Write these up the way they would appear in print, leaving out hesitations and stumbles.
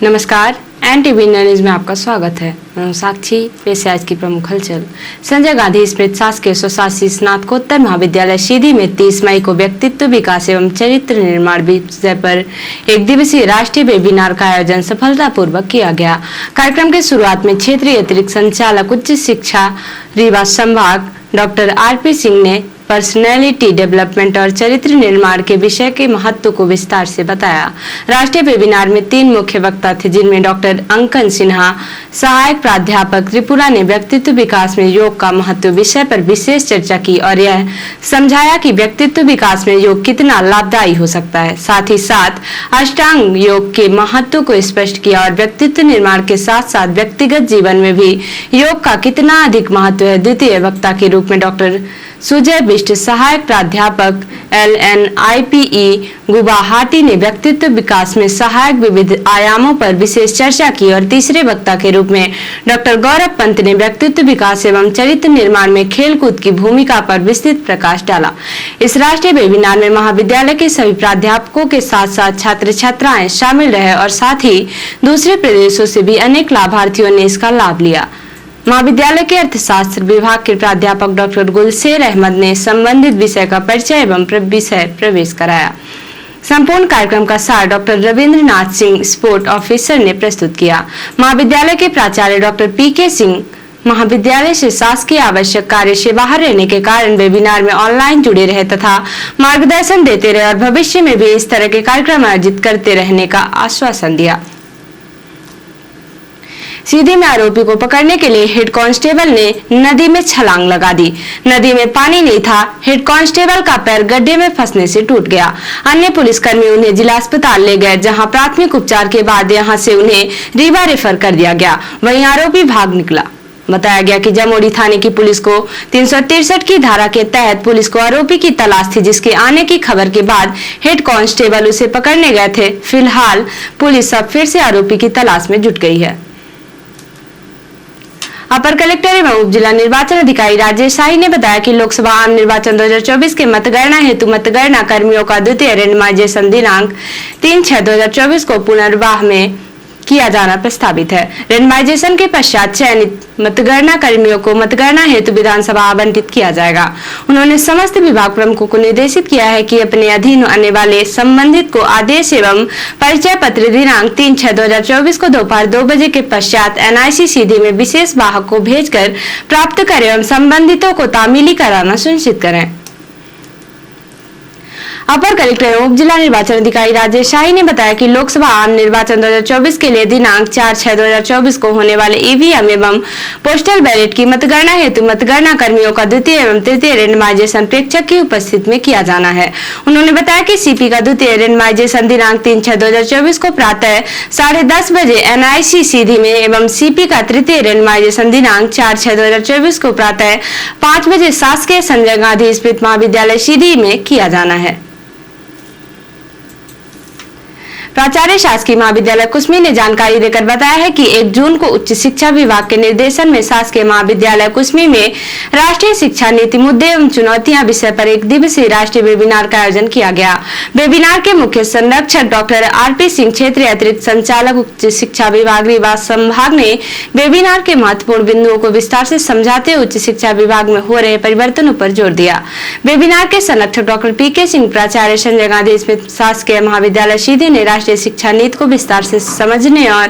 नमस्कार, NTV news में आपका स्वागत है। मैं हूं साक्षी। पेश है आज की प्रमुख हलचल। संजय गांधी स्मृत शासकीय स्वशासी स्नातकोत्तर महाविद्यालय सीधी में 30 मई को व्यक्तित्व विकास एवं चरित्र निर्माण विषय पर एक दिवसीय राष्ट्रीय वेबिनार का आयोजन सफलतापूर्वक किया गया। कार्यक्रम की शुरुआत में क्षेत्रीय अतिरिक्त संचालक उच्च शिक्षा रीवा संभाग डॉक्टर आरपी सिंह ने पर्सनैलिटी डेवलपमेंट और चरित्र निर्माण के विषय के महत्व को विस्तार से बताया। राष्ट्रीय वेबिनार में 3 मुख्य वक्ता थे, जिनमें डॉक्टर अंकन सिन्हा, सहायक प्राध्यापक त्रिपुरा ने व्यक्तित्व विकास में योग का महत्व विषय पर विशेष चर्चा की और यह समझाया कि व्यक्तित्व विकास में योग कितना लाभदायी हो सकता है। साथ ही साथ अष्टांग योग के महत्व को स्पष्ट किया और व्यक्तित्व निर्माण के साथ साथ व्यक्तिगत जीवन में भी योग का कितना अधिक महत्व है। द्वितीय वक्ता के रूप में डॉक्टर सुजय बिष्ट, सहायक प्राध्यापक LNIPE गुवाहाटी ने व्यक्तित्व विकास में सहायक विविध आयामों पर विशेष चर्चा की और तीसरे वक्ता के रूप में डॉक्टर गौरव पंत ने व्यक्तित्व विकास एवं चरित्र निर्माण में खेलकूद की भूमिका पर विस्तृत प्रकाश डाला। इस राष्ट्रीय वेबिनार में महाविद्यालय के सभी प्राध्यापकों के साथ साथ छात्र छात्राएं शामिल रहे और साथ ही दूसरे प्रदेशों से भी अनेक लाभार्थियों ने इसका लाभ लिया। महाविद्यालय के अर्थशास्त्र विभाग के प्राध्यापक डॉक्टर गुलशेर अहमद ने संबंधित विषय का परिचय एवं विषय प्रवेश कराया। संपूर्ण कार्यक्रम का सार doctor Rabindranath Singh, sport officer ने प्रस्तुत किया। महाविद्यालय के प्राचार्य डॉक्टर PK सिंह महाविद्यालय से शासकीय आवश्यक कार्य से बाहर रहने के कारण वेबिनार में ऑनलाइन जुड़े रहे तथा मार्गदर्शन देते रहे और भविष्य में भी इस तरह के कार्यक्रम आयोजित करते रहने का आश्वासन दिया। सीधी में आरोपी को पकड़ने के लिए हेड कांस्टेबल ने नदी में छलांग लगा दी। नदी में पानी नहीं था। हेड कांस्टेबल का पैर गड्ढे में फंसने से टूट गया। अन्य पुलिसकर्मी उन्हें जिला अस्पताल ले गए, जहां प्राथमिक उपचार के बाद यहां से उन्हें रीवा रेफर कर दिया गया। वहीं आरोपी भाग निकला। बताया गया कि जमोड़ी थाने की पुलिस को 363 की धारा के तहत पुलिस को आरोपी की तलाश थी, जिसके आने की खबर के बाद हेड कांस्टेबल उसे पकड़ने गए थे। फिलहाल पुलिस अब फिर से आरोपी की तलाश में जुट गई है। अपर कलेक्टर एवं उप जिला निर्वाचन अधिकारी राजेश शाही ने बताया कि लोकसभा आम निर्वाचन 2024 के मतगणना हेतु मतगणना कर्मियों का द्वितीय रेंडमाइजेशन दिनांक 3/6/2024 को पुनर्वाह में किया जाना प्रस्तावित है। रेंडमाइजेशन के पश्चात चयनित मतगणना कर्मियों को मतगणना हेतु विधानसभा आवंटित किया जाएगा। उन्होंने समस्त विभाग प्रमुखों को निर्देशित किया है कि अपने अधीन आने वाले संबंधित को आदेश एवं परिचय पत्र दिनांक 3/6/2024 को दोपहर 2 बजे के पश्चात NIC सीधी में विशेष वाहक को भेजकर प्राप्त करें एवं संबंधितों को तामीली कराना सुनिश्चित करें। अपर कलेक्टर एवं उप जिला निर्वाचन अधिकारी राजेश शाही ने बताया कि लोकसभा आम निर्वाचन 2024 के लिए दिनांक 4/6/2024 को होने वाले EVM एवं पोस्टल बैलेट की मतगणना हेतु मतगणना कर्मियों का द्वितीय एवं तृतीय रेंडमाइजेशन प्रेक्षक की उपस्थिति में किया जाना है। उन्होंने बताया कि CP का द्वितीय रेंडमाइजेशन दिनांक 3/6/2024 को प्रातः 10:30 बजे NIC सीधी में एवं CP का तृतीय रेंडमाइजेशन दिनांक 4/6/2024 को प्रातः 5 बजे शासकीय संजय गांधी स्मृत महाविद्यालय सीधी में किया जाना है। प्राचार्य शासकीय महाविद्यालय कुसमी ने जानकारी देकर बताया है कि 1 जून को उच्च शिक्षा विभाग के निर्देशन में शासकीय महाविद्यालय कुसमी में राष्ट्रीय शिक्षा नीति मुद्दे एवं चुनौतियां विषय पर एक दिवसीय राष्ट्रीय वेबिनार का आयोजन किया गया। वेबिनार के मुख्य संरक्षक डॉक्टर RP सिंह, क्षेत्रीय अतिरिक्त संचालक उच्च शिक्षा विभाग रीवा संभाग ने वेबिनार के महत्वपूर्ण बिंदुओं को विस्तार से समझाते हुए उच्च शिक्षा विभाग में हो रहे परिवर्तनों पर जोर दिया। वेबिनार के संरक्षक डॉक्टर PK सिंह, प्राचार्य संजय गांधी स्मृत शासकीय महाविद्यालय सीधी ने राष्ट्रीय शिक्षा नीति को विस्तार से समझने और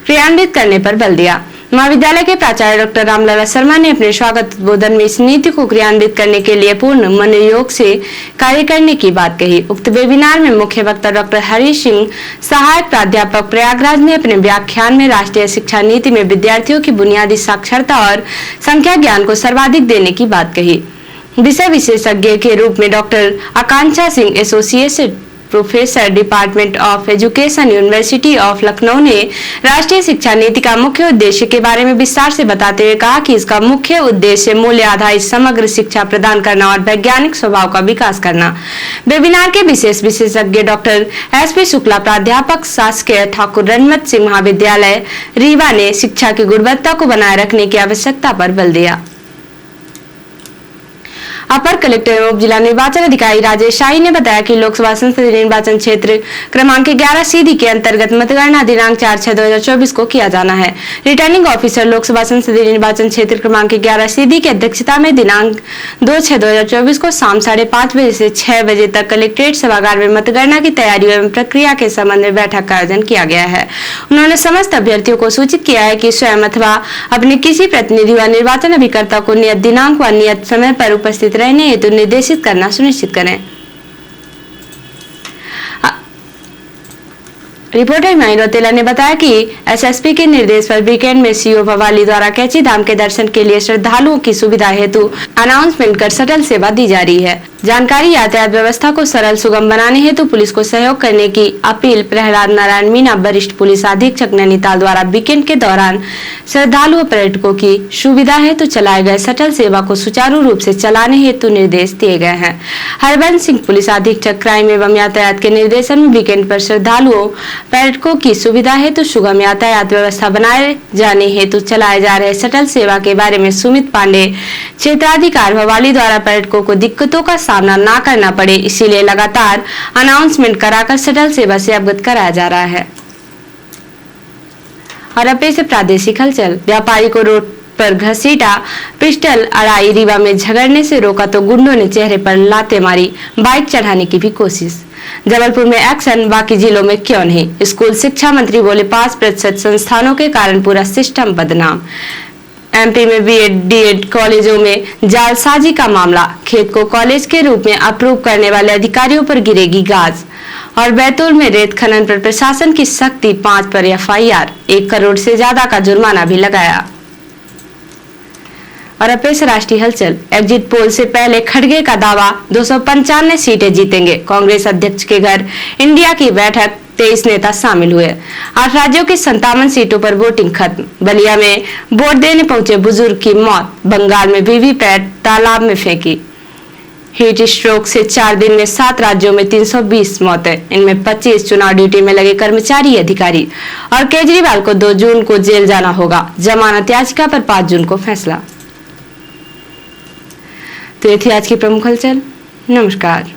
क्रियान्वित करने पर बल दिया। महाविद्यालय के प्राचार्य डॉक्टर रामलला शर्मा ने अपने स्वागत उद्बोधन में इस नीति को क्रियान्वित करने के लिए पूर्ण मनोयोग से कार्य करने की बात कही। उक्त वेबिनार में मुख्य वक्ता डॉक्टर हरि सिंह, सहायक प्राध्यापक प्रयागराज ने अपने व्याख्यान में राष्ट्रीय शिक्षा नीति में विद्यार्थियों की बुनियादी साक्षरता और संख्या ज्ञान को सर्वाधिक देने की बात कही। विषय विशेषज्ञ के रूप में doctor Akanksha Singh, associate professor, department of education, university of Lucknow ने राष्ट्रीय शिक्षा नीति का मुख्य उद्देश्य के बारे में विस्तार से बताते हुए कहा कि इसका मुख्य उद्देश्य मूल्य आधारित समग्र शिक्षा प्रदान करना और वैज्ञानिक स्वभाव का विकास करना। वेबिनार के विशेष विशेषज्ञ डॉक्टर SP शुक्ला, प्राध्यापक शासकीय ठाकुर रणमत सिंह महाविद्यालय रीवा ने शिक्षा की गुणवत्ता को बनाए रखने की आवश्यकता पर बल दिया। अपर कलेक्टर एवं जिला निर्वाचन अधिकारी राजेश शाही ने बताया कि लोकसभा संसदीय निर्वाचन क्षेत्र क्रमांक 11 सीधी के अंतर्गत मतगणना दिनांक 4/6/2024 को किया जाना है। रिटर्निंग ऑफिसर लोकसभा संसदीय निर्वाचन क्षेत्र क्रमांक 11 सीधी की अध्यक्षता में दिनांक 2/6/2024 को शाम 5:30 बजे से 6 बजे तक कलेक्ट्रेट सभागार में मतगणना की तैयारी एवं प्रक्रिया के संबंध में बैठक का आयोजन किया गया है। उन्होंने समस्त अभ्यर्थियों को सूचित किया है कि स्वयं अथवा अपने किसी प्रतिनिधि व निर्वाचन अभिकर्ता को नियत दिनांक व नियत समय पर उपस्थित रहने हेतु निर्देशित करना सुनिश्चित करें। रिपोर्टर हिमायत रौतेला ने बताया कि एसएसपी के निर्देश पर वीकेंड में सीओ भवाली द्वारा कैची धाम के दर्शन के लिए श्रद्धालुओं की सुविधा हेतु अनाउंसमेंट कर शटल सेवा दी जा रही है। जानकारी यातायात व्यवस्था को सरल सुगम बनाने हेतु पुलिस को सहयोग करने की अपील प्रहलाद नारायण मीना वरिष्ठ पुलिस अधीक्षक नैनीताल द्वारा वीकेंड के दौरान श्रद्धालुओं पर्यटकों की सुविधा हेतु चलाए गए शटल सेवा को सुचारू रूप से चलाने हेतु निर्देश दिए गए हैं। हरबंस सिंह पुलिस अधीक्षक क्राइम एवं यातायात के निर्देशन में वीकेंड पर श्रद्धालुओं पर्यटकों की सुविधा हेतु सुगम यातायात व्यवस्था बनाए जाने हेतु चलाए जा रहे शटल सेवा के बारे में सुमित पांडे क्षेत्राधिकारी भवाली द्वारा पर्यटकों को दिक्कतों का सामना न करना पड़े, इसीलिए लगातार अनाउंसमेंट कराकर शटल सेवा से अवगत कराया जा रहा है। और अब से प्रादेशिक हलचल। व्यापारी को रोड पर घसीटा, पिस्टल अड़ाई, रीवा में झगड़ने से रोका तो गुंडों ने चेहरे पर लाते मारी, बाइक चढ़ाने की भी कोशिश। जबलपुर में एक्शन, बाकी जिलों में क्यों नहीं। स्कूल शिक्षा मंत्री बोले 5% संस्थानों के कारण पूरा सिस्टम बदनाम। एमपी में बीएड डीएड कॉलेजों में जालसाजी का मामला, खेत को कॉलेज के रूप में अप्रूव करने वाले अधिकारियों पर गिरेगी गाज। और बैतूल में रेत खनन पर प्रशासन की सख्ती, 5 पर एफआईआर, 1 करोड़ से ज्यादा का जुर्माना भी लगाया। और अब से राष्ट्रीय हलचल। एग्जिट पोल से पहले खड़गे का दावा 295 सीटें जीतेंगे। कांग्रेस अध्यक्ष के घर इंडिया की बैठक, 23 नेता शामिल हुए। 8 राज्यों की 57 सीटों पर वोटिंग खत्म। बलिया में वोट देने पहुंचे बुजुर्ग की मौत। बंगाल में वीवीपैट तालाब में फेंकी। हीट स्ट्रोक से 4 दिन में 7 राज्यों में 320 मौतें, इनमें 25 चुनाव ड्यूटी में लगे कर्मचारी अधिकारी। और केजरीवाल को 2 जून को जेल जाना होगा। जमानत याचिका पर 5 जून को फैसला। तो ये थी आज की प्रमुख हलचल। नमस्कार।